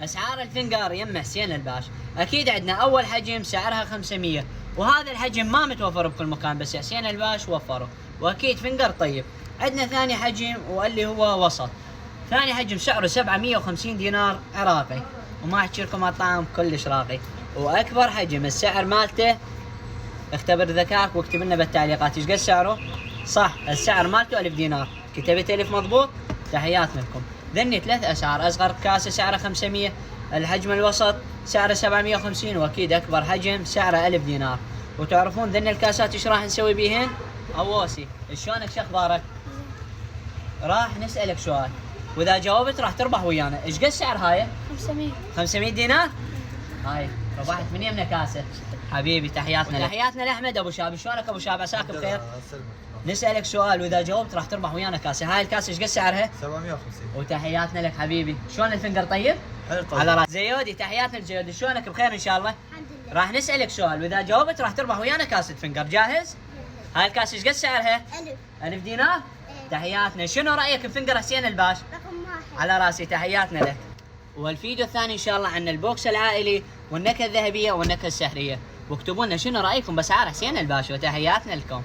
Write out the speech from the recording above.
اسعار الفنجر يم حسين الباش. اكيد عندنا اول حجم سعرها 500، وهذا الحجم ما متوفر بكل مكان بس حسين الباش وفره، واكيد فنجر طيب. عندنا ثاني حجم واللي هو وسط. ثاني حجم سعره 750 دينار عراقي، وما احكي لكم الطعم كلش راقي. واكبر حجم السعر مالته، اختبر ذكاك واكتب لنا بالتعليقات ايش قد سعره. صح، السعر مالته 1000 دينار. كتبت 1000 مضبوط؟ تحياتنا لكم. ذني ثلاث اسعار، اصغر كاسه سعرها 500، الحجم الوسط سعره 750، واكيد اكبر حجم سعره 1000 دينار. وتعرفون ذني الكاسات ايش راح نسوي بيهن؟ اووسي، شلونك شو اخبارك؟ راح نسالك سؤال، واذا جاوبت راح تربح ويانا. ايش قد سعر هاي؟ 500. 500 دينار؟ هاي ربحت من يمنا كاسه. حبيبي تحياتنا تحياتنا لاحمد ابو شاب. شلونك ابو شاب؟ عساك بخير. نسالك سؤال واذا جاوبت راح تربح ويانا كاسه. هاي الكاسه ايش قد سعرها؟ 750. وتحياتنا لك حبيبي. شلون الفنجر طيب؟ حلو طيب. على راس زيودي. تحياتنا لزيودي. شلونك بخير ان شاء الله؟ الحمد لله. راح نسالك سؤال واذا جاوبت راح تربح ويانا كاسه فنجر. جاهز؟ هاي الكاسه ايش قد سعرها؟ 1000. 1000 دينار؟ إيه. تحياتنا. شنو رايك بفنجر حسين الباش؟ رقم 1. على راسي. تحياتنا لك. والفيديو الثاني ان شاء الله عن البوكس العائلي والنكهه الذهبيه والنكهه السحريه. واكتبوا لنا شنو رايكم باسعار حسين الباش، وتحياتنا لكم.